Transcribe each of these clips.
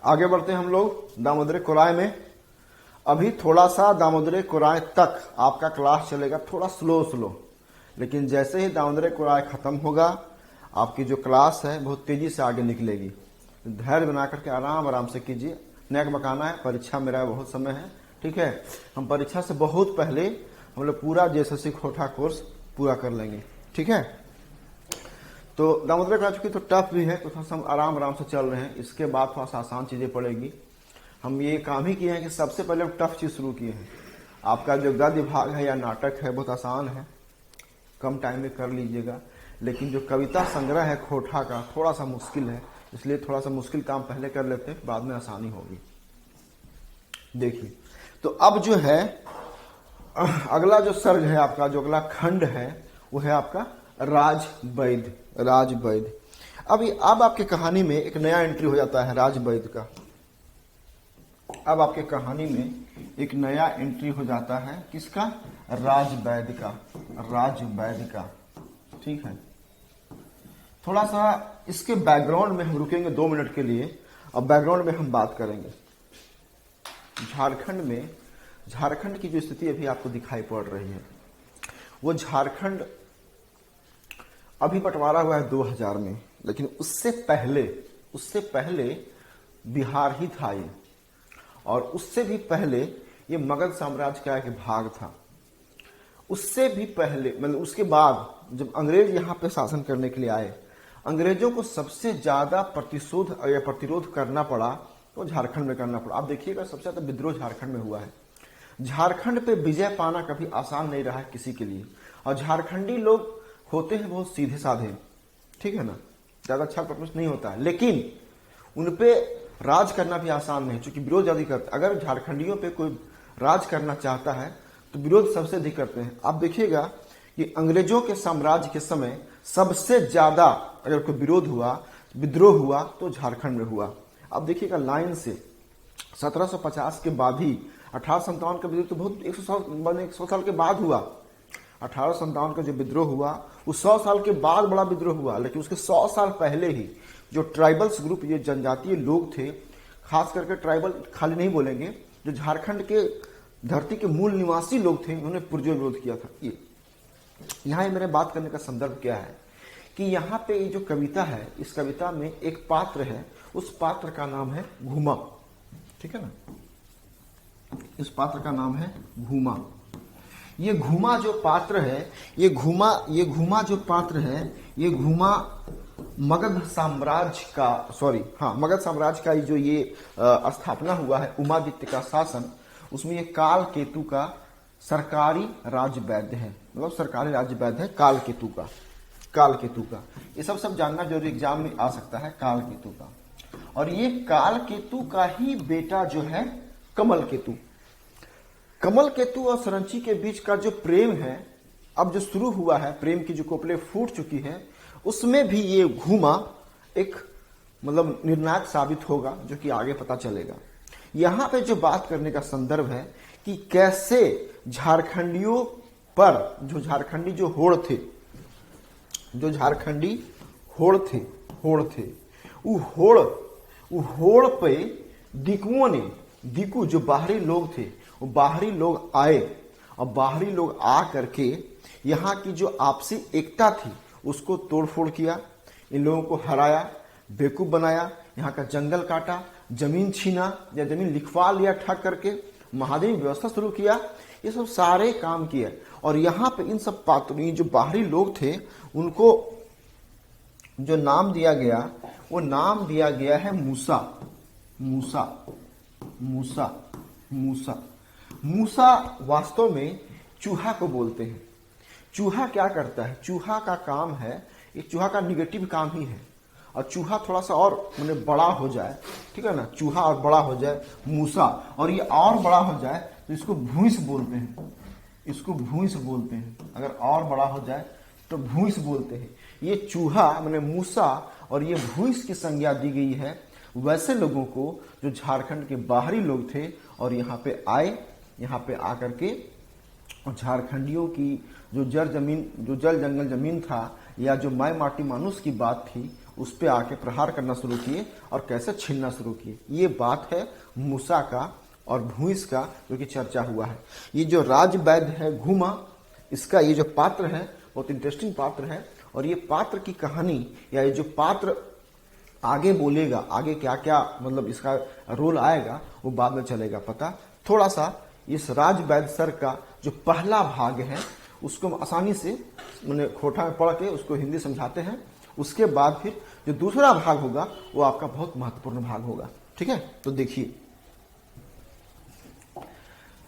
आगे बढ़ते हैं हम लोग दामोदरी कोराय में। अभी थोड़ा सा दामोदरी कोराय तक आपका क्लास चलेगा थोड़ा स्लो, लेकिन जैसे ही दामोदरी कोराय खत्म होगा आपकी जो क्लास है बहुत तेजी से आगे निकलेगी। धैर्य बना करके आराम से कीजिए। नैक बकाना है, परीक्षा मेरा बहुत समय है, ठीक है। हम परीक्षा से बहुत पहले हम लोग पूरा जेएसएससी खोटा कोर्स पूरा कर लेंगे, ठीक है। तो दामोदरी कोराय चूंकि तो टफ भी है तो थोड़ा सा हम आराम से चल रहे हैं। इसके बाद थोड़ा सा आसान चीजें पड़ेगी। हम ये काम ही किए हैं कि सबसे पहले हम टफ चीज शुरू किए हैं। आपका जो गद्य भाग है या नाटक है बहुत आसान है, कम टाइम में कर लीजिएगा। लेकिन जो कविता संग्रह है खोटा का थोड़ा सा मुश्किल है, इसलिए थोड़ा सा मुश्किल काम पहले कर लेते हैं, बाद में आसानी होगी। देखिए, तो अब जो है अगला जो सर्ग है आपका, जो अगला खंड है वो है आपका राजवैद्य। अब आपकी कहानी में एक नया एंट्री हो जाता है राजवैद्य का। अब आपके कहानी में एक नया एंट्री हो जाता है किसका? राजवैद्य का, ठीक है। थोड़ा सा इसके बैकग्राउंड में हम रुकेंगे 2 मिनट के लिए और बैकग्राउंड में हम बात करेंगे। झारखंड की जो स्थिति अभी आपको दिखाई पड़ रही है वो झारखंड अभी बंटवारा हुआ है 2000 में, लेकिन उससे पहले बिहार ही था ये, और उससे भी पहले ये मगध साम्राज्य का एक भाग था। उससे भी पहले मतलब उसके बाद जब अंग्रेज यहाँ पे शासन करने के लिए आए, अंग्रेजों को सबसे ज्यादा प्रतिशोध या प्रतिरोध करना पड़ा तो झारखंड में करना पड़ा। आप देखिएगा सबसे ज्यादा विद्रोह झारखंड में हुआ है। झारखंड पे विजय पाना कभी आसान नहीं रहा है किसी के लिए, और झारखंडी लोग होते हैं बहुत सीधे साधे, ठीक है ना, ज्यादा अच्छा प्रश्न नहीं होता है, लेकिन उनपे राज करना भी आसान नहीं, क्योंकि विरोध ज्यादा करते। अगर झारखंडियों पे कोई राज करना चाहता है तो विरोध सबसे अधिक करते हैं। आप देखिएगा कि अंग्रेजों के साम्राज्य के समय सबसे ज्यादा अगर कोई विद्रोह हुआ तो झारखंड में हुआ। आप देखिएगा लाइन से 1750 के बाद ही 1857 का विद्रोह तो बहुत 100 साल के बाद हुआ। 1857 का जो विद्रोह हुआ वो 100 साल के बाद बड़ा विद्रोह हुआ, लेकिन उसके 100 साल पहले ही जो ट्राइबल्स ग्रुप, ये जनजातीय लोग थे, खास करके ट्राइबल खाली नहीं बोलेंगे, जो झारखंड के धरती के मूल निवासी लोग थे, उन्होंने पुरजोर विरोध किया था। ये यहाँ मेरे बात करने का संदर्भ क्या है कि यहाँ पे ये जो कविता है, इस कविता में एक पात्र है, उस पात्र का नाम है घूमा, ठीक है ना। इस पात्र का नाम है घूमा। ये घूमा जो पात्र है, ये घूमा जो पात्र है, ये घूमा मगध साम्राज्य का जो ये स्थापना हुआ है, उमादित्य का शासन, उसमें ये काल केतु का सरकारी राजवैद्य है, मतलब सरकारी राजवैद्य है काल केतु का। ये सब जानना जरूरी, एग्जाम में आ सकता है काल केतु का। और ये काल केतु का ही बेटा जो है कमल केतु और सरंची के बीच का जो प्रेम है, अब जो शुरू हुआ है, प्रेम की जो कोपले फूट चुकी है, उसमें भी ये घूमा एक मतलब निर्णायक साबित होगा, जो कि आगे पता चलेगा। यहां पे जो बात करने का संदर्भ है कि कैसे झारखंडियों पर जो झारखंडी होड़ थे, वो होड़ पे दिकू जो बाहरी लोग थे, वो बाहरी लोग आए, और बाहरी लोग आ करके यहाँ की जो आपसी एकता थी उसको तोड़फोड़ किया, इन लोगों को हराया, बेवकूफ बनाया, यहाँ का जंगल काटा, जमीन छीना या जमीन लिखवा लिया ठग करके, महादेवी व्यवस्था शुरू किया, ये सब सारे काम किए। और यहाँ पे इन सब पात्रों, जो बाहरी लोग थे, उनको जो नाम दिया गया, वो नाम दिया गया है मूसा वास्तव में चूहा को बोलते हैं। चूहा क्या करता है? चूहा का काम है, एक चूहा का निगेटिव काम ही है, और चूहा थोड़ा सा और मैंने बड़ा हो जाए, ठीक है ना, चूहा और बड़ा हो जाए मूसा, और ये और बड़ा हो जाए तो इसको भूंस बोलते हैं। अगर और बड़ा हो जाए तो भूंस बोलते हैं। ये चूहा मैंने मूसा और ये भूंस की संज्ञा दी गई है वैसे लोगों को जो झारखंड के बाहरी लोग थे और यहाँ पे आए, यहाँ पे आकर के झारखंडियों की जो जल जंगल जमीन था या जो माई माटी मानुस की बात थी उस पे आके प्रहार करना शुरू किए और कैसे छीनना शुरू किए। ये बात है मूसा का और भूइस का जो कि चर्चा हुआ है। ये जो राजवैद्य है घुमा, इसका ये जो पात्र है बहुत इंटरेस्टिंग पात्र है, और ये पात्र की कहानी या ये जो पात्र आगे बोलेगा, आगे क्या क्या मतलब इसका रोल आएगा वो बाद में चलेगा पता। थोड़ा सा इस राजवैद्य सर का जो पहला भाग है उसको हम आसानी से मैंने खोटा में पढ़ के उसको हिंदी समझाते हैं। उसके बाद फिर जो दूसरा भाग होगा वो आपका बहुत महत्वपूर्ण भाग होगा। ठीक है, तो देखिए,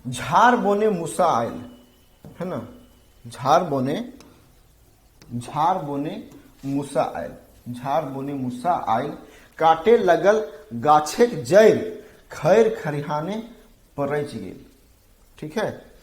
झार बोने मूसा आयल, है ना, झार बोने मूसा आयल, झार बोने मूसा आयल, काटे लगल गाछे जैर, खैर खरिहाने परच गेल। ठीक है,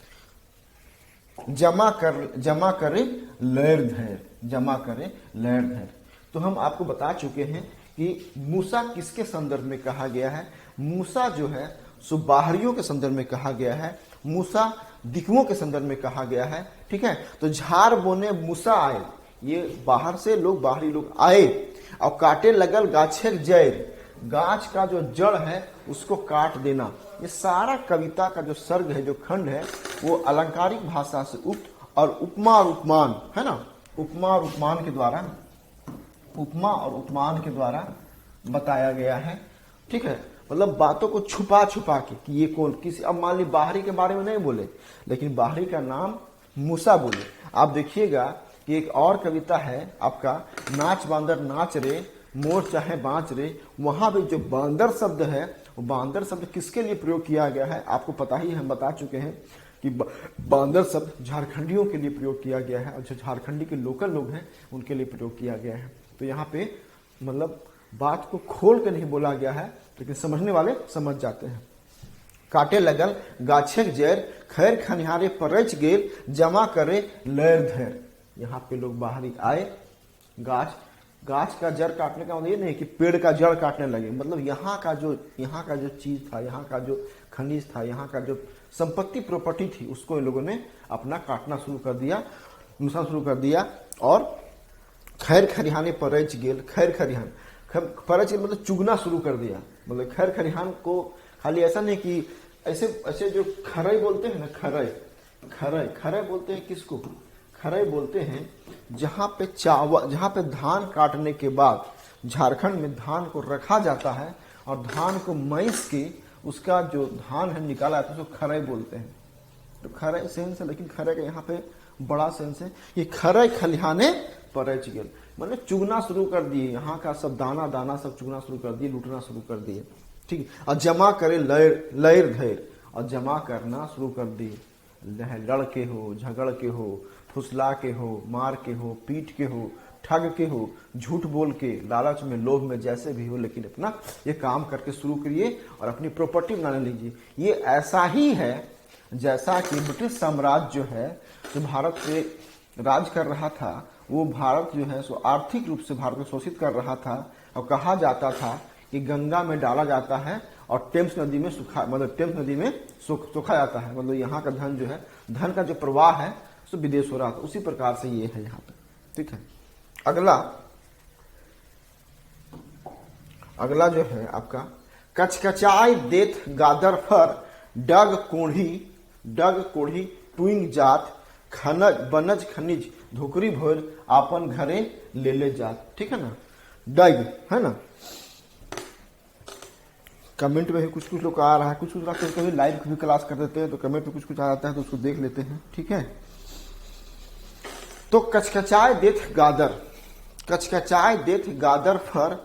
जमा करे लैर धैर, जमा करे लैर धैर। तो हम आपको बता चुके हैं कि मूसा किसके संदर्भ में कहा गया है। मूसा जो है सो बाहरियों के संदर्भ में कहा गया है, मूसा दिकुओं के संदर्भ में कहा गया है। ठीक है, तो झार बोने मूसा आए, ये बाहर से लोग, बाहरी लोग आए, और काटे लगल गाछे जैर, गाछ का जो जड़ है उसको काट देना। ये सारा कविता का जो सर्ग है, जो खंड है, वो अलंकारिक भाषा से उक्त और उपमा और उपमान, है ना, उपमा और उपमान के द्वारा बताया गया है। ठीक है, मतलब बातों को छुपा छुपा के कि ये कौन, किसी, अब मान ली बाहरी के बारे में नहीं बोले, लेकिन बाहरी का नाम मूसा बोले। आप देखिएगा कि एक और कविता है आपका, नाच बांदर नाच रे, मोर चाहे बाँच रे, वहां भी जो बांदर शब्द है, वो बांदर शब्द किसके लिए प्रयोग किया गया है आपको पता ही, हम बता चुके हैं कि बांदर शब्द झारखंडियों के लिए प्रयोग किया गया है, और जो झारखंडी के लोकल लोग हैं उनके लिए प्रयोग किया गया है। तो यहाँ पे मतलब बात को खोल के नहीं बोला गया है, लेकिन समझने वाले समझ जाते हैं। काटे लगल गाछे जैर, खैर खनिहारे परच गेल, जमा करे लैर धैर। यहाँ पे लोग बाहरी आए, गाछ का जड़ काटने का मतलब ये नहीं कि पेड़ का जड़ काटने लगे, मतलब यहाँ का जो चीज था, यहाँ का जो खनिज था, यहाँ का जो संपत्ति प्रॉपर्टी थी, उसको इन लोगों ने अपना काटना शुरू कर दिया, नुकसान शुरू कर दिया। और खैर खरिहाने परच गेल, खैर खरिहान, परच मतलब चुगना शुरू कर दिया। मतलब खैर खरिहान को खाली ऐसा नहीं कि ऐसे जो खरई बोलते हैं ना, खरई बोलते हैं किसको, खरई बोलते हैं जहां पे धान काटने के बाद झारखंड में धान को रखा जाता है और धान को मैस के उसका जो धान है निकाला जाता है, उसको खरई बोलते हैं। तो खरई सेंस है, लेकिन खरई का यहाँ पे बड़ा सेंस है। ये खरई खलिहाने परच गेल, मतलब चुगना शुरू कर दिए, यहाँ का सब दाना सब चुगना शुरू कर दिए, लूटना शुरू कर दिए। ठीक है, और जमा करे लैर धैर, और जमा करना शुरू कर दिए। लड़ के हो, झगड़ के हो, फुसला के हो, मार के हो, पीट के हो, ठग के हो, झूठ बोल के, लालच में, लोभ में, जैसे भी हो, लेकिन अपना ये काम करके शुरू करिए और अपनी प्रॉपर्टी बनाने लीजिए। ये ऐसा ही है जैसा कि ब्रिटिश साम्राज्य जो है, जो भारत पे राज कर रहा था, वो भारत जो है सो आर्थिक रूप से भारत को शोषित कर रहा था। और कहा जाता था कि गंगा में डाला जाता है और टेम्स नदी में सुखा जाता है, मतलब यहाँ का धन जो है, धन का जो प्रवाह है सो विदेश हो रहा था। उसी प्रकार से ये है यहाँ पे। ठीक है, अगला जो है आपका, कचकचाई देत गादर फर, डग कोढ़ी टुईंग जात, बनज खनिज धोकरी भोर, आपन घरे ले जात। ठीक है ना, डग है ना, कमेंट में भी कुछ लोग आ रहा है, कुछ कभी लाइव भी क्लास कर देते हैं तो कमेंट में कुछ आ जाता है, तो उसको देख लेते हैं। ठीक है, तो कचकचाए देथ गादर फर,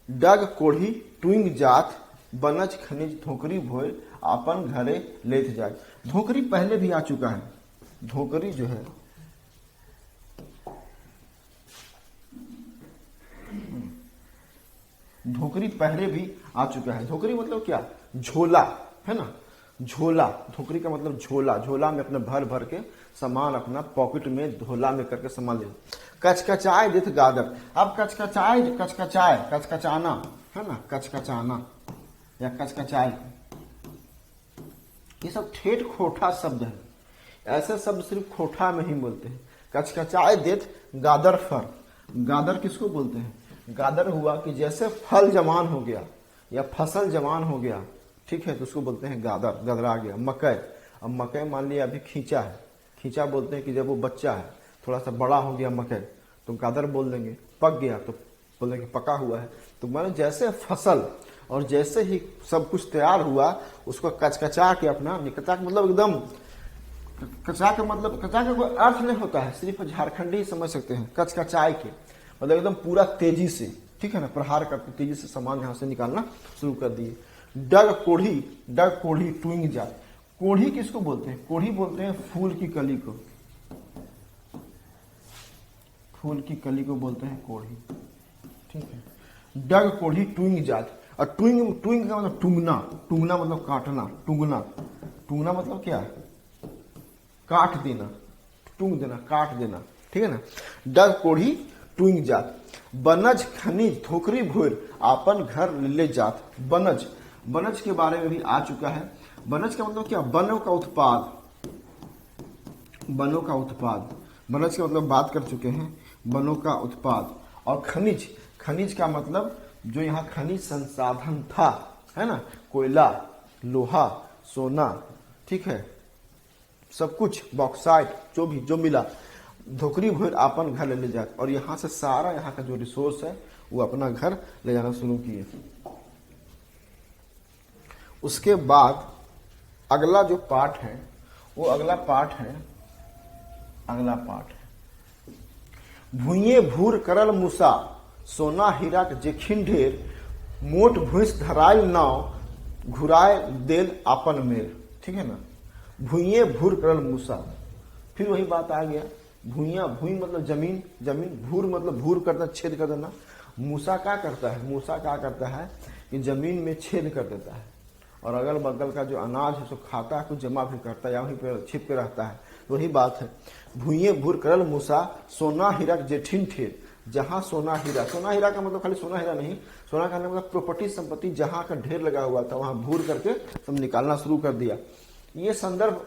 डग कोढ़ी टुईंग जात, बनज खनिज धोकरी भोर, आपन घरे लेत जात। धोकरी पहले भी आ चुका है, धोकरी जो है धोकरी पहले भी आ चुका है। धोकरी मतलब क्या, झोला, है ना, झोला। धोकरी का मतलब झोला, झोला में अपने भर भर के सामान अपना पॉकेट में झोला में करके सामान ले। कचकचाए देथ गादर, अब कचकचाना है ना, कचकचाना या कचकचाए, ये सब ठेठ खोठा शब्द है। ऐसे शब्द सिर्फ खोठा में ही बोलते हैं। कचकचाए देथ गादर फर, गादर किसको बोलते हैं, गादर हुआ कि जैसे फल जवान हो गया या फसल जवान हो गया, ठीक है, तो उसको बोलते हैं गादर, गदरा गया। मकई, अब मकई मान लिया अभी खींचा है, खींचा बोलते हैं कि जब वो बच्चा है थोड़ा सा बड़ा हो गया मकई तो गादर बोल देंगे। पक गया तो बोल देंगे पका हुआ है। तो माने जैसे फसल और जैसे ही सब कुछ तैयार हुआ उसको कचकचा के अपना, कचा के मतलब एकदम, कचा का मतलब, कचा का कोई अर्थ नहीं होता है, सिर्फ झारखंडी ही समझ सकते हैं। कचकचाए के मतलब एकदम पूरा तेजी से, ठीक है ना, प्रहार करके तेजी से सामान यहां से निकालना शुरू कर दिए। डग कोढ़ी, डग कोढ़ी टूंग जात। कोढ़ी किसको बोलते हैं? कोढ़ी बोलते हैं फूल की कली को, फूल की कली को बोलते हैं कोढ़ी, ठीक है। डग कोढ़ी टूंग जात। और टूंग, टूंग का मतलब टूंगना, टूंगना मतलब काटना, टूंगना, टूंगना मतलब क्या है? काट देना, टूंग देना, काट देना, ठीक है ना। डग कोढ़ी टूंग जात। बनज खनिज थोकरी भोर आपन घर ले जात। बनज, बनज के बारे में भी आ चुका है। बनज का मतलब क्या? वनों का उत्पाद, वनों का उत्पाद। बनज का मतलब बात कर चुके हैं, वनों का उत्पाद। और खनिज, खनिज का मतलब जो यहाँ खनिज संसाधन था, है ना, कोयला, लोहा, सोना, ठीक है, सब कुछ, बॉक्साइट, जो भी जो मिला, धोकरी भोर आपन घर ले जाए। और यहाँ से सारा यहाँ का जो रिसोर्स है वो अपना घर ले जाना शुरू किए। उसके बाद अगला जो पार्ट है वो अगला पार्ट है, अगला पार्ट है भुइये भूर करल मूसा सोना हीरा के जेखिन ढेर मोट भूस धराई नाव घुराए देल आपन मेर, ठीक है ना। भुइये भूर करल मूसा, फिर वही बात आ गया। भुइया, भुई मतलब जमीन, जमीन, भूर मतलब भूर करना, छेद कर देना। मूसा क्या करता है? मूसा क्या करता है कि जमीन में छेद कर देता है और अगल बगल का जो अनाज है उसको खाता है, कुछ जमा भी करता है या वहीं पर छिप के रहता है। तो वही बात है। भुइये भूर करल मूसा सोना हीरा जेठिन ठेर। जहां सोना हीरा, सोना हीरा का मतलब खाली सोना हीरा नहीं, सोना का मतलब प्रॉपर्टी संपत्ति जहां का ढेर लगा हुआ था वहां भूर करके सब निकालना शुरू कर दिया। ये संदर्भ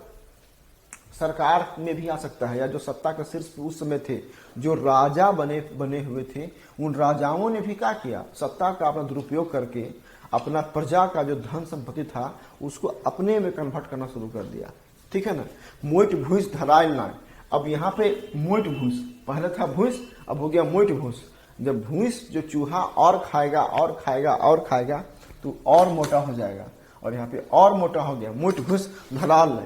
सरकार में भी आ सकता है, या जो सत्ता के शीर्ष उस समय थे, जो राजा बने हुए थे, उन राजाओं ने भी क्या किया? सत्ता का अपना दुरुपयोग करके अपना प्रजा का जो धन संपत्ति था उसको अपने में कन्वर्ट करना शुरू कर दिया, ठीक है ना। मोट भूस धराइल ना, अब यहाँ पे मोट भूस, पहले था भूस, अब हो गया मोट भूस। जब भूस जो चूहा और खाएगा और खाएगा और खाएगा तो और मोटा हो जाएगा, और यहाँ पे और मोटा हो गया, मोट भूस धराल है,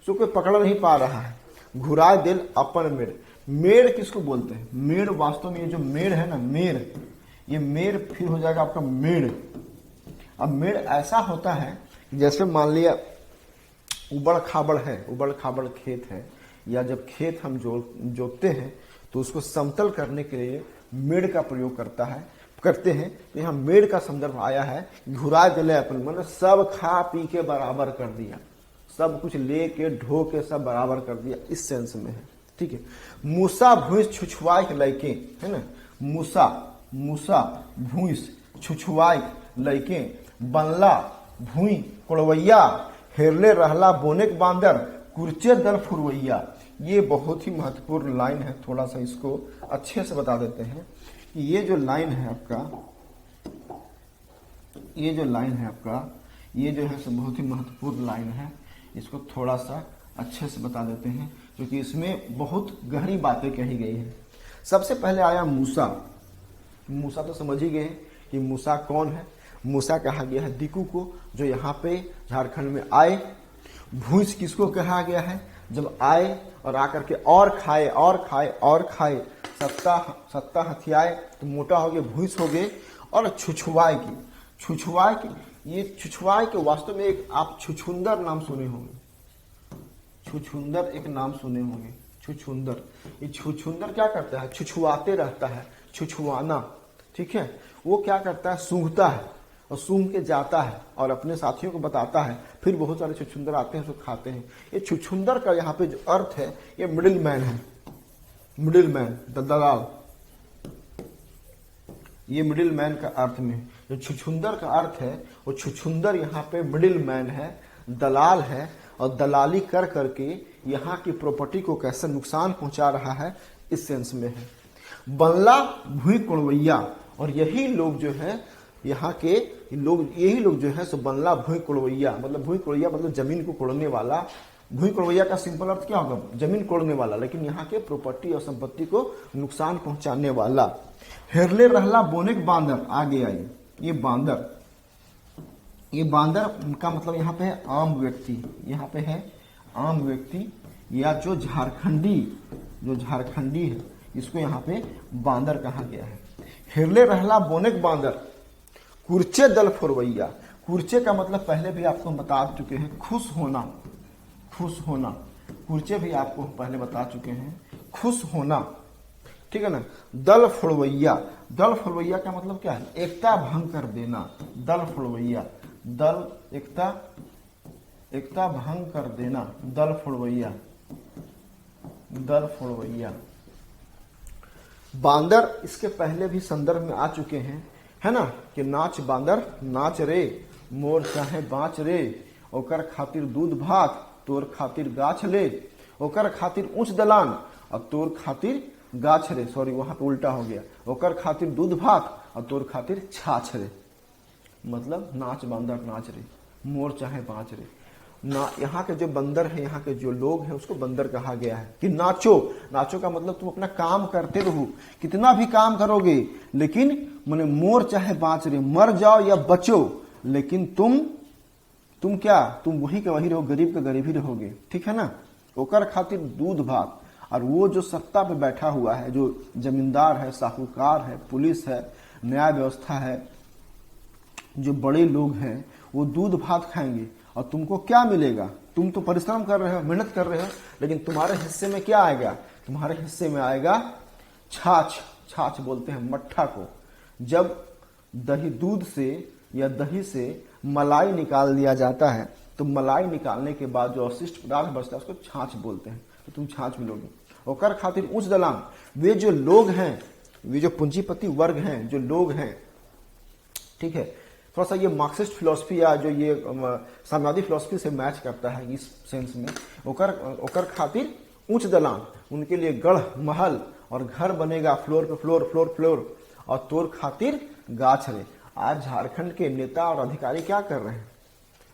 उसको कोई पकड़ नहीं पा रहा है। घुराए दिल अपन मेड़। मेड़ किसको बोलते हैं? मेड़ वास्तव में ये जो मेड़ है ना, मेड़, ये मेड़ फिर हो जाएगा आपका मेड़। अब मेड़ ऐसा होता है जैसे मान लिया उबड़ खाबड़ है, उबड़ खाबड़ खेत है, या जब खेत हम जोतते हैं तो उसको समतल करने के लिए मेड़ का प्रयोग करते हैं। तो यहाँ मेड़ का संदर्भ आया है। घुरा दिले अपन, मतलब सब खा पी के बराबर कर दिया, सब कुछ ले के ढो के सब बराबर कर दिया, इस सेंस में है, ठीक है। मूसा भूस छुछुआई के लैके, है ना, मूसा, मूसा भूस छुछुआई लैके, बनला भूई कोड़वैया, हेरले रहला बोने के बांदर, कुर्चे दल फुरवैया। ये बहुत ही महत्वपूर्ण लाइन है, थोड़ा सा इसको अच्छे से बता देते हैं कि ये जो लाइन है आपका, ये जो लाइन है आपका, ये जो है बहुत ही महत्वपूर्ण लाइन है। इसको थोड़ा सा अच्छे से बता देते हैं क्योंकि इसमें बहुत गहरी बातें कही गई है। सबसे पहले आया मूसा। मूसा तो समझ ही गए कि मूसा कौन है। मूसा कहा गया है दिकू को, जो यहाँ पे झारखंड में आए। भूस किसको कहा गया है? जब आए और आकर के और खाए और खाए और खाए, सत्ता हथियाए तो मोटा हो गए, भूस हो गए। और छुछुआए की, छुछुआए की, ये छुछुआए के वास्तव में एक आप छुछुंदर नाम सुने होंगे, छुछुंदर एक नाम सुने होंगे, छुछुंदर। ये छुछुंदर क्या करता है? छुछुआते रहता है, छुछुआना, ठीक है। वो क्या करता है? सूंघता है और सूंघ के जाता है और अपने साथियों को बताता है, फिर बहुत सारे छुछुंदर आते हैं, उसको खाते हैं। ये छुछुंदर का यहाँ पे जो अर्थ है, ये मिडिल मैन है, मिडिल मैन, दलाल। ये मिडिल मैन का अर्थ में जो छुछुंदर का अर्थ है, वो छुछुंदर यहाँ पे मिडिल मैन है, दलाल है, और दलाली कर करके यहाँ की प्रॉपर्टी को कैसे नुकसान पहुंचा रहा है, इस सेंस में है। बनला भूई कोड़वैया, और यही लोग जो है यहाँ के लोग, यही लोग जो है सो बनला भूमि कोड़वैया, मतलब भूमि कोड़वैया मतलब जमीन को कोड़ने वाला। भूमि कोड़वैया का सिंपल अर्थ क्या होगा? जमीन कोड़ने वाला, लेकिन यहाँ के प्रॉपर्टी और संपत्ति को नुकसान पहुंचाने वाला। हेरले रहला बोनेक बांदर, आगे आई ये बांदर, ये बांदर का मतलब यहाँ पे है आम व्यक्ति, यहाँ पे है आम व्यक्ति या जो झारखंडी है, इसको यहाँ पे बांदर कहा गया है। हेरले रहला बोनेक बांदर, कुर्चे दल फोरवैया। कुर्चे का मतलब पहले भी आपको बता चुके हैं, खुश होना, खुश होना। कुर्चे भी आपको पहले बता चुके हैं, खुश होना, ठीक है ना। दल फोड़वैया, दल फोड़वैया का मतलब क्या है? एकता भंग कर देना। दल फोड़वैया, दल एकता भंग कर देना, दल फोड़वैया, दल फोड़वैया। बांदर इसके पहले भी संदर्भ में आ चुके हैं, है ना, कि नाच बांदर नाच रे, मोर चाहे बाँच रे, ओकर खातिर दूध भात, तोर खातिर गाछ ले, ओकर खातिर ऊंच दलान और तोर खातिर गाछ रे, सॉरी वहां पे उल्टा हो गया, ओकर खातिर दूध भात और तोर खातिर छाछ रे। मतलब नाच बांदर नाच रे, मोर चाहे बाँच रे ना। यहाँ के जो बंदर है, यहाँ के जो लोग हैं, उसको बंदर कहा गया है कि नाचो। नाचो का मतलब तुम अपना काम करते रहो, कितना भी काम करोगे, लेकिन माने मोर चाहे बाँच रे, मर जाओ या बचो, लेकिन तुम क्या, तुम वही का वही रहो, गरीब का गरीब ही रहोगे, ठीक है ना। ओकर खातिर दूध भात। और वो जो सत्ता पे बैठा हुआ है, जो जमींदार है, साहूकार है, पुलिस है, न्याय व्यवस्था है, जो बड़े लोग हैं, वो दूध भात खाएंगे और तुमको क्या मिलेगा? तुम तो परिश्रम कर रहे हो, मेहनत कर रहे हो, लेकिन तुम्हारे हिस्से में क्या आएगा? तुम्हारे हिस्से में आएगा छाछ। छाछ बोलते हैं मट्ठा को। जब दूध से या दही से मलाई निकाल दिया जाता है, तो मलाई निकालने के बाद जो अवशिष्ट पदार्थ बचता है उसको छाछ बोलते हैं, तो तुम छाछ मिलोगे। ओकर खातिर उच्च दलान, वे जो लोग हैं, वे जो पूंजीपति वर्ग हैं, जो लोग हैं, ठीक है। थोड़ा सा ये मार्क्सिस्ट फिलोसफी या जो ये साम्यवादी फिलोसफी से मैच करता है इस सेंस में। ओकर खातिर उच्च दलान, उनके लिए गढ़ महल और घर बनेगा फ्लोर पे फ्लोर, फ्लोर फ्लोर, और तोर खातिर गाछ रे। आज झारखंड के नेता और अधिकारी क्या कर रहे हैं?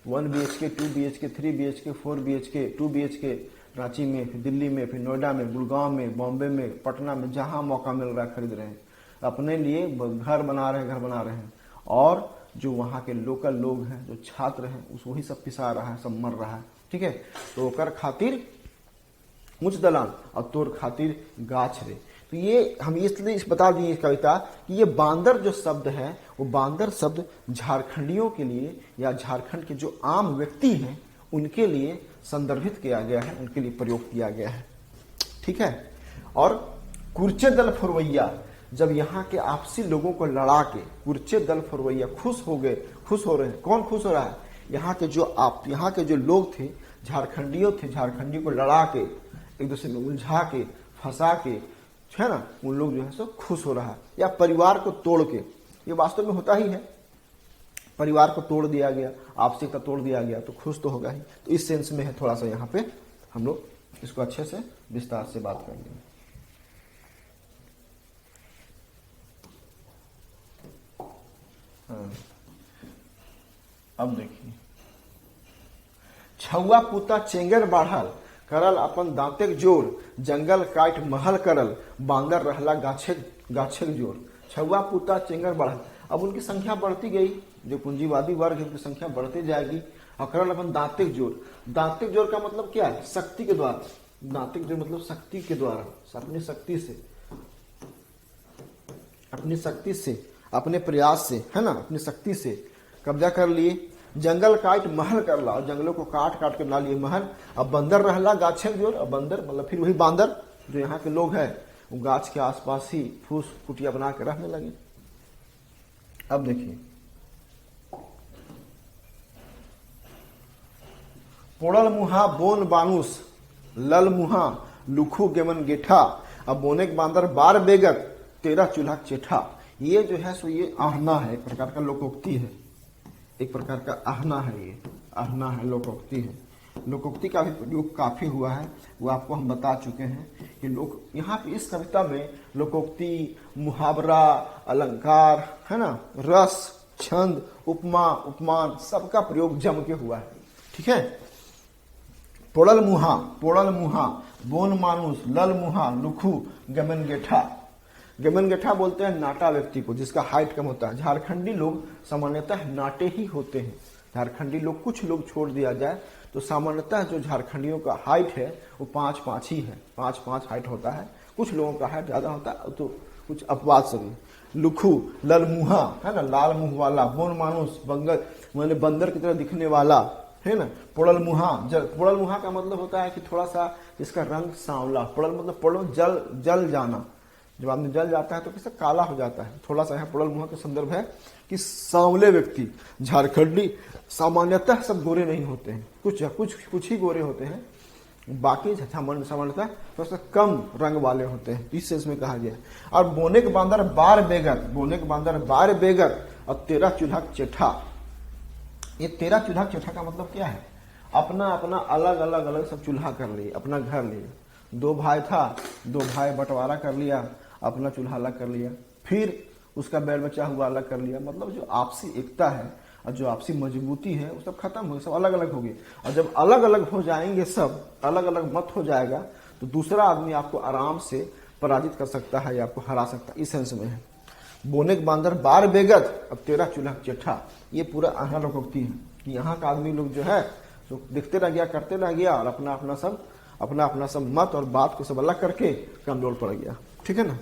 1 BHK, 2 BHK, 3 BHK, 4 BHK, 2 BHK Ranchi में, फिर दिल्ली में, फिर नोएडा में, गुड़गांव में, बॉम्बे में, पटना में, जहां मौका मिल रहा है खरीद रहे हैं, अपने लिए घर बना रहे हैं। और जो वहां के लोकल लोग हैं, जो छात्र हैं, उस वही सब पिसा रहा है, सब मर रहा है, ठीक है। तो ओकर खातिर उच्च दलान और तोर खातिर गाछ रे। तो ये हम इसलिए बता दिए इस कविता कि ये बांदर जो शब्द है, वो बांदर शब्द झारखंडियों के लिए या झारखंड के जो आम व्यक्ति हैं उनके लिए संदर्भित किया गया है, उनके लिए प्रयोग किया गया है, ठीक है। और कुर्चे दल फुरवैया, जब यहाँ के आपसी लोगों को लड़ा के कुर्चे दल फुरवैया खुश हो रहे हैं। कौन खुश हो रहा है? यहाँ के जो लोग थे, झारखंडियों थे, झारखंडी को लड़ा के, एक दूसरे में उलझा के, फंसा के, है ना, उन लोग जो है सो खुश हो रहा है। या परिवार को तोड़ के, ये वास्तव में होता ही है, परिवार को तोड़ दिया गया, आपसी का तोड़ दिया गया, तो खुश तो होगा ही। तो इस सेंस में है, थोड़ा सा यहाँ पे हम लोग इसको अच्छे से विस्तार से बात करेंगे। अब देखिए, छुआ पुता चेंगर बाढ़ल, करल अपन दांतेक जोर, जंगल काट महल करल, बांदर रहला गाछेक जोर। छुआ पुता चेंगर बढ़ल, अब उनकी संख्या बढ़ती गई, जो पूंजीवादी वर्ग है उनकी संख्या बढ़ती जाएगी। और करल अपन दांतेक जोर, दांतेक जोर का मतलब क्या है? शक्ति के द्वारा। दांतेक जोर मतलब शक्ति के द्वारा, अपनी शक्ति से, अपने प्रयास से, है ना, अपनी शक्ति से कब्जा कर लिए। जंगल काट महल कर ला, और जंगलों को काट के बना लिए महल। अब बंदर रहला गाछे जोर, अब बंदर मतलब फिर वही बांदर जो यहाँ के लोग हैं, वो गाछ के आसपास ही फूस कुटिया बना के रहने लगे। अब देखिए, पोड़ल मुहा बोन बानुस, लल मुहा लुखू गेमन गेठा, अब बोनेक बांदर बार बेगत, तेरा चूल्हा चेठा। ये जो है सो ये आहना है, एक प्रकार का लोकोक्ति है, एक प्रकार का आहना है, ये आहना है, लोकोक्ति है। लोकोक्ति का भी प्रयोग काफी हुआ है, वो आपको हम बता चुके हैं कि लोग यहाँ पे इस कविता में लोकोक्ति, मुहावरा, अलंकार, है ना, रस, छंद, उपमा, उपमान सबका प्रयोग जम के हुआ है। ठीक है। पोड़ल मुहा, बोन मानुस, लल मुहा, लुखू, गमन गेठा। गमन गेठा बोलते हैं नाटा व्यक्ति को जिसका हाइट कम होता है। झारखंडी लोग सामान्यतः नाटे ही होते हैं। झारखंडी लोग, कुछ लोग छोड़ दिया जाए तो सामान्यतः जो झारखंडियों का हाइट है वो 5'5" ही है, 5'5" हाइट होता है। कुछ लोगों का हाइट ज्यादा होता है तो कुछ अपवाद सभी। लुखू, लल मुहा, है ना, लाल मुंह वाला। बोन मानुस, बंगर मैंने बंदर की तरह दिखने वाला, है ना। पोड़ल मुहा का मतलब होता है कि थोड़ा सा इसका रंग सांवला। पोड़ल मतलब पोड़ल जल जाना, जब आदमी जल जाता है तो कैसे काला हो जाता है। थोड़ा सा यहाँ पोड़ल मुहा का संदर्भ है कि सांवले व्यक्ति। झारखंडी सामान्यतः सब गोरे नहीं होते हैं, कुछ ही गोरे होते हैं, बाकी सामान्यतः थोड़ा सा कम रंग वाले होते हैं, इस सेंस में कहा गया है। और बोने के बांदर बार बेगर और 13 चूल्हा चेठा। ये 13 चूल्हा चेठा का मतलब क्या है? अपना अलग सब चूल्हा कर लिए, अपना घर लिए। 2 भाई था, 2 भाई बंटवारा कर लिया, अपना चूल्हा अलग कर लिया, फिर उसका बैल बचा हुआ अलग कर लिया। मतलब जो आपसी एकता है और जो आपसी मजबूती है वो सब खत्म हो गई, सब अलग अलग हो गए। और जब अलग अलग हो जाएंगे, सब अलग अलग मत हो जाएगा तो दूसरा आदमी आपको आराम से पराजित कर सकता है या आपको हरा सकता है, इस सेंस में है। बोने के बांदर बार बेगत अब 13 चूल्हा चेठा। ये पूरा यहाँ लोकोक्ति है कि यहाँ का आदमी लोग जो है तो दिखते रह गया, करते रह गया और अपना अपना सब मत और बात को सब अलग करके कमजोर पड़ गया। ठीक है ना।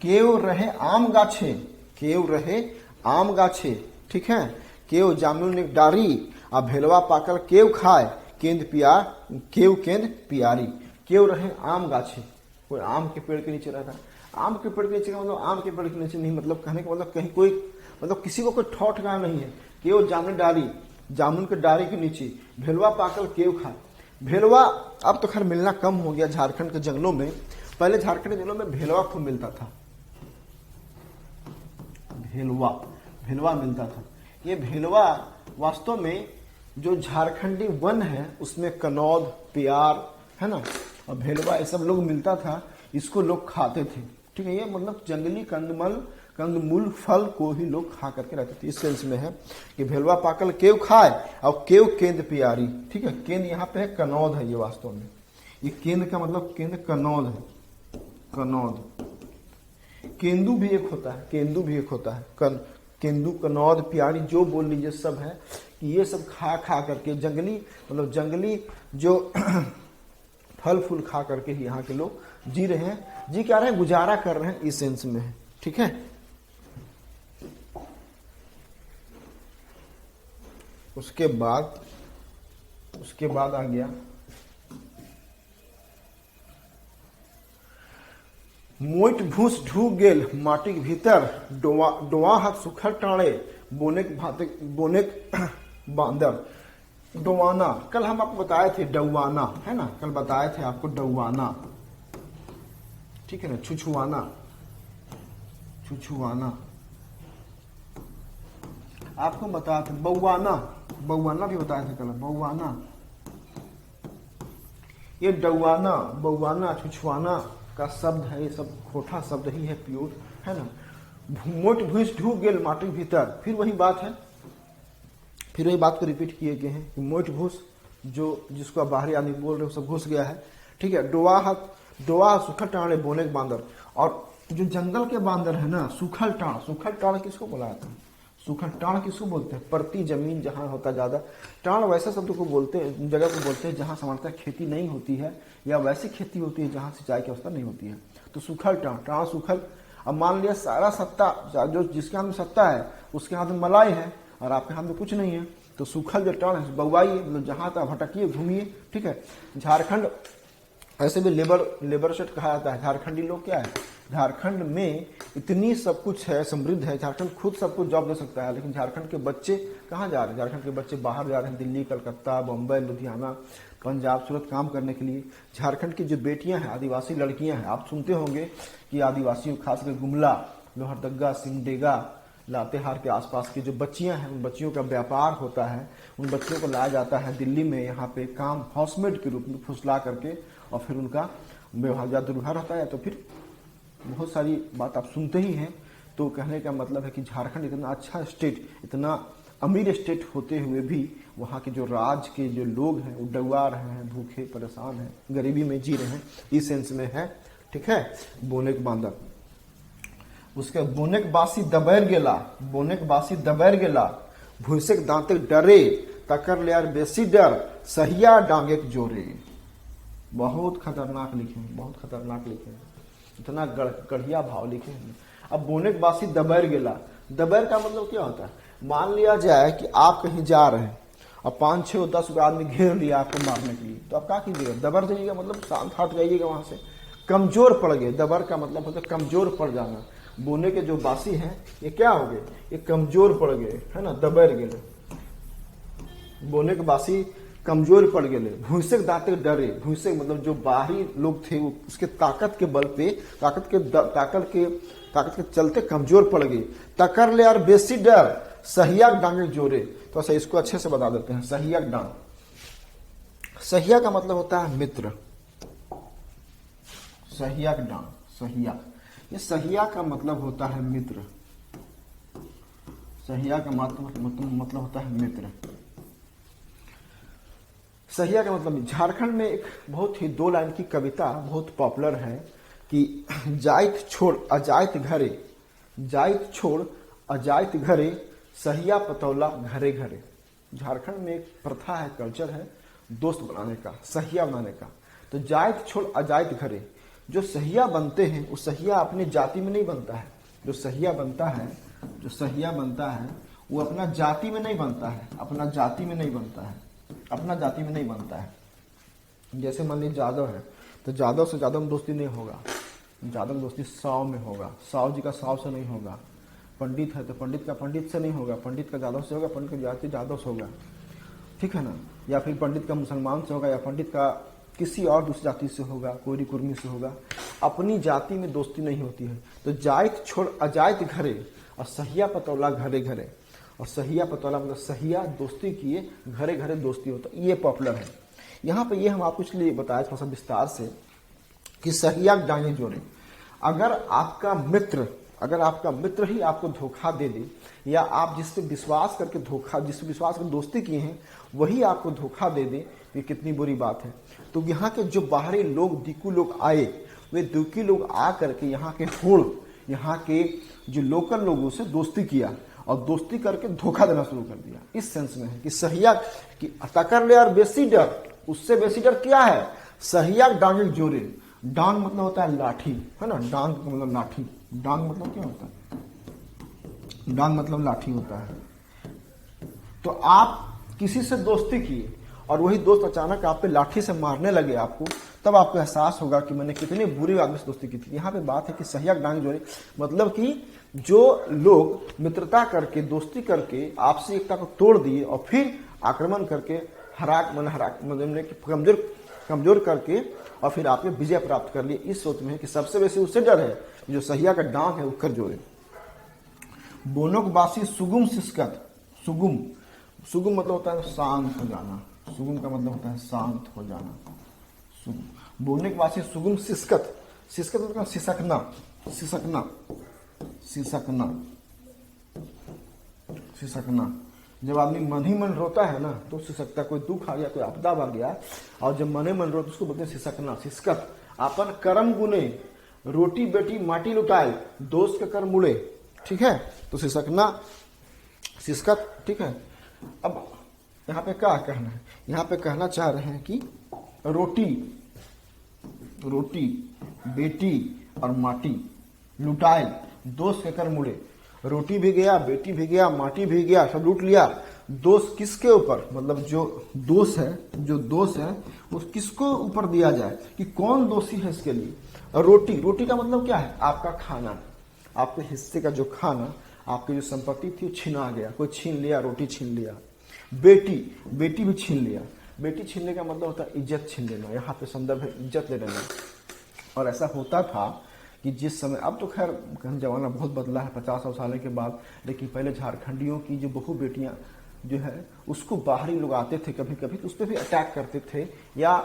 केव रहे आम गाछे, ठीक है। केव जामुन एक डारी आ भेलवा पाकल केव खाए, केंद पियारी। केव रहे आम गाछे, कोई आम के पेड़ के नीचे रहता है। आम के पेड़ के नीचे का मतलब आम के पेड़ के नीचे नहीं, मतलब कहने का मतलब कहीं कोई, मतलब किसी को कोई ठौ ठिकाना नहीं है। केव जामुन डारी, जामुन के डारी के नीचे, भेलवा पाकल केव खाए। भेलवा अब तो खैर मिलना कम हो गया झारखंड के जंगलों में। पहले झारखंड के जंगलों में भेलवा खूब मिलता था, भेलवा मिलता था। ये भेलवा वास्तव में जो झारखंडी वन है उसमें कनौद, प्यार, है ना, और भेलवा ये सब लोग मिलता था, इसको लोग खाते थे। ठीक है। ये मतलब जंगली कंदमूल फल को ही लोग खा करके रहते थे, इस सेंस में है कि भेलवा पाकल केव खाए और केव केंद पियारी। ठीक है। केंद यहाँ पे है, कनौद है ये वास्तव में। ये केंद का मतलब केंद कनौद है, कनौद। केंदू भी एक होता है, केंदू, कनौद, प्यारी, जो बोल लीजिए सब है कि ये सब खा करके जंगली जो फल फूल खा करके ही यहाँ के लोग जी रहे हैं। जी क्या रहे हैं? गुजारा कर रहे हैं, इस सेंस में है। ठीक है। उसके बाद आ गया मोट भूस ढूक गेल माटी के भीतर, डोवा हाथ सुखर टाणे, बोने बांदर। डोवाना कल हम आपको बताए थे, डौवाना, है ना, कल बताए थे आपको डौवाना। ठीक है ना। छुछुआना आपको बताया था। बौवाना भी बताया था कल, बौवाना। ये डौवाना, बौवाना, छुछुआना का शब्द है, ये सब खोटा शब्द ही है, प्योर, है ना। मोट भूस ढूक गेल माटी भीतर, फिर वही बात है, फिर वही बात को रिपीट किए गए हैं कि मोट भूस जो जिसको बाहरी आदमी बोल रहे हो सब घुस गया है। ठीक है। डोवा सुखल टाणे बोने के बांदर। और जो जंगल के बांदर है ना, सुखल टाण किसको बुलाया था? सूखा टाण किसको बोलते हैं? परती जमीन जहां होता ज्यादा। टाण वैसे शब्द को बोलते हैं, जगह को बोलते हैं जहां सामान्यतः खेती नहीं होती है या वैसी खेती होती है जहां सिंचाई की व्यवस्था नहीं होती है। तो सूखल टाण सूखल। अब मान लिया सारा सत्ता जो जिसके हाथ में सत्ता है उसके हाथ में मलाई है और आपके हाथ में कुछ नहीं है, तो सूखल जो टाण है बउआइए, मतलब जहां तक भटकिए घूमिए। ठीक है। झारखंड ऐसे भी लेबर स्टेट कहा जाता है। झारखंडी लोग क्या है, झारखंड में इतनी सब कुछ है, समृद्ध है, झारखंड खुद सबको जॉब दे सकता है, लेकिन झारखंड के बच्चे कहाँ जा रहे हैं? झारखंड के बच्चे बाहर जा रहे हैं, दिल्ली, कलकत्ता, बम्बई, लुधियाना, पंजाब, सूरत काम करने के लिए। झारखंड की जो बेटियां हैं, आदिवासी लड़कियां हैं, आप सुनते होंगे कि आदिवासियों खासकर गुमला, लोहरदगा, सिमडेगा, लातेहार के आसपास की जो बच्चियां हैं उन बच्चियों का व्यापार होता है, उन बच्चियों को लाया जाता है दिल्ली में यहाँ पे काम हाउसमेट के रूप में फुसला करके, और फिर उनका व्यवहार या दुर्व्यवहार होता है, तो फिर बहुत सारी बात आप सुनते ही हैं। तो कहने का मतलब है कि झारखंड इतना अच्छा स्टेट, इतना अमीर स्टेट होते हुए भी वहाँ के जो राज के जो लोग हैं वो डगवा रहे हैं, भूखे परेशान हैं, गरीबी में जी रहे हैं, इस सेंस में है। ठीक है, बोनेक बांदा, उसके बोनेक बासी दबैर गेला, बोनेक बासी दबैर गेला, भूसेक दांते डरे, तकर ले यार बेसी डर, सहिया डांगे जोरे। बहुत खतरनाक लिखे हैं, बहुत खतरनाक लिखे हैं, इतना गढ़िया भाव लिखे हैं। अब बोनेक बासी दबैर गेला, दबैर का मतलब क्या होता है? मान लिया जाए कि आप कहीं जा रहे हैं और 5, 6, 10 आदमी घेर लिया आपको मारने के लिए, तो आप क्या कीजिएगा? दबर जाइएगा, मतलब शांत हट जाइएगा वहां से। कमजोर पड़ गए, दबर का मतलब होता है कमजोर पड़ जाना। बोने के जो बासी हैं ये क्या हो गए? ये कमजोर पड़ गए, है ना, दबर गए। बोने के बासी कमजोर पड़ गए, भूसक दांते डरे, भूसक मतलब जो बाहरी लोग थे वो उसके ताकत के बल पे, ताकत के चलते कमजोर पड़ गए। तकर ले यार बेसी डर, सहिया डांगे जोरे। तो ऐसा इसको अच्छे से बता देते हैं, सहिया डांग। सहिया का मतलब होता है मित्र, सहिया डांग, सहिया, ये सहिया का मतलब होता है मित्र, सहिया का मतलब होता है मित्र। सहिया का मतलब, झारखंड में एक बहुत ही 2 लाइन की कविता बहुत पॉपुलर है कि जाइत छोड़ अजाइत घरे, जाइत छोड़ अजाइत घरे, सहिया पतौला घरे घरे। झारखंड में एक प्रथा है, कल्चर है दोस्त बनाने का, सहिया बनाने का। तो जाइत छोड़ अजाइत घरे, जो सहिया बनते हैं वो सहिया अपनी जाति में नहीं बनता है। जो सहिया बनता है, जो सहिया बनता है वो अपना जाति में नहीं बनता है, अपना जाति में नहीं बनता है, अपना जाति में नहीं बनता है। जैसे मान लीजिए जादव है, तो जादव से जादव में दोस्ती नहीं होगा, जादव में दोस्ती साव में होगा, साव जी का साव से नहीं होगा। पंडित है तो पंडित का पंडित से नहीं होगा, पंडित का जादव से होगा, पंडित का जाति जादव से होगा, ठीक है ना। या फिर पंडित का मुसलमान से होगा, या पंडित का किसी और दूसरी जाति से होगा, कोई कुर्मी से होगा। अपनी जाति में दोस्ती नहीं होती है। तो जाइत छोड़ अजाइत घरे, और सहिया पतौला घरे घरे। और सहिया पतौला मतलब सहिया दोस्ती किए, घरे घरे दोस्ती होता, ये पॉपुलर है। यहाँ पे ये हम आपको इसलिए बताया थोड़ा सा विस्तार से कि सहिया डांगे जोड़े। अगर आपका मित्र ही आपको धोखा दे दे, या आप जिससे विश्वास करके दोस्ती किए हैं वही आपको धोखा दे दे, ये कितनी बुरी बात है। तो यहाँ के जो बाहरी लोग, दिकू लोग आए, वे दिकू लोग आ करके यहाँ के जो लोकल लोगों से दोस्ती किया, और दोस्ती करके धोखा देना शुरू कर दिया। इस सेंस में है कि सहिया की तकर ले यार बेसी डर, उससे बेसी डर क्या है? सहिया डांगे जोरे। डांग मतलब होता है लाठी, है ना, डांग मतलब लाठी। डांग मतलब क्या होता है? डांग मतलब लाठी होता है। तो आप किसी से दोस्ती किए और वही दोस्त अचानक आप पे लाठी से मारने लगे आपको, तब आपको एहसास होगा कि मैंने कितनी बुरी आदमी से दोस्ती की थी। यहाँ पे बात है कि सहिया डांग जोड़े, मतलब कि जो लोग मित्रता करके, दोस्ती करके आपसी एकता को तोड़ दिए और फिर आक्रमण करके कमजोर करके और फिर आपने विजय प्राप्त कर लिए, इस सोच में है कि सबसे बेसी उससे डर है जो सहिया का डांग है उखर जोड़े। बोनोक बासी सुगुम सिस्कत, सुगुम मतलब होता है शांत हो जाना, सुगुम का मतलब होता है शांत हो जाना। बोनोक बासी सुगुम सिस्कत, सिस्कत मतलब सिसकना। जब आदमी मन ही मन रोता है ना तो सिसकता, कोई दुख आ गया, कोई आपदा आ गया, और जब मन ही मन रोता उसको बोलते हैं सिसकना, सिसकत। आपन कर्म गुने, रोटी बेटी माटी लुटाए, दोस्त के कर्म मुड़े, ठीक है। तो सिसकना, सिसकत, ठीक है। अब यहाँ पे क्या कहना है? यहाँ पे कहना चाह रहे हैं कि रोटी बेटी और माटी लुटाए, दोस्त के कर्म मुड़े। रोटी भी गया, बेटी भी गया, माटी भी गया, सब लूट लिया। दोष किसके ऊपर? मतलब जो दोष है वो किसको ऊपर दिया जाए, कि कौन दोषी है इसके लिए। और रोटी का मतलब क्या है? आपका खाना, आपके हिस्से का जो खाना, आपकी जो संपत्ति थी छीना गया, कोई छीन लिया, रोटी छीन लिया। बेटी भी छीन लिया। बेटी छीनने का मतलब होता है इज्जत छीन लेना, यहाँ पे संदर्भ है इज्जत ले लेना। और ऐसा होता था कि जिस समय, अब तो खैर जमाना बहुत बदला है 50 साल के बाद, लेकिन पहले झारखंडियों की जो बहू बेटियां जो है उसको बाहरी लोग आते थे कभी कभी तो उस पर भी अटैक करते थे, या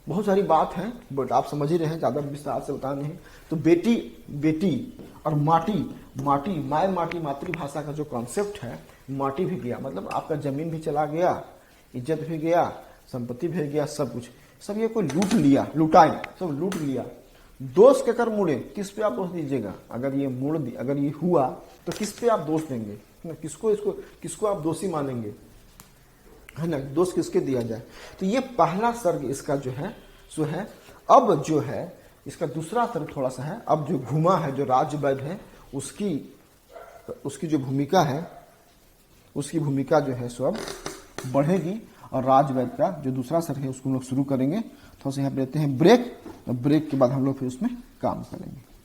बहुत सारी बात है, बट आप समझ ही रहे हैं, ज्यादा विस्तार से बता नहीं। तो बेटी बेटी और माटी माटी माय माटी मातृभाषा का जो कॉन्सेप्ट है, माटी भी गया, मतलब आपका जमीन भी चला गया, इज्जत भी गया, संपत्ति भी गया, सब कुछ, सब ये कोई लूट लिया, लुटाई, सब लूट लिया। दोष के कर मुड़े, किस पे आप दोष दीजिएगा? अगर ये मुड़ दी, अगर ये हुआ तो किस पे आप दोष देंगे? किसको आप दोषी मानेंगे, है ना? दोष किसके दिया जाए? तो ये पहला सर्ग इसका जो है सो है। अब जो है इसका दूसरा सर्ग थोड़ा सा है, अब जो घुमा है, जो राजवैद्य है, उसकी जो भूमिका है, उसकी भूमिका जो है सो अब बढ़ेगी, और राजवैद्य का जो दूसरा सर्ग है उसको हम लोग शुरू करेंगे। थोड़ा सा यहाँ पे लेते हैं ब्रेक, और ब्रेक के बाद हम लोग फिर उसमें काम करेंगे।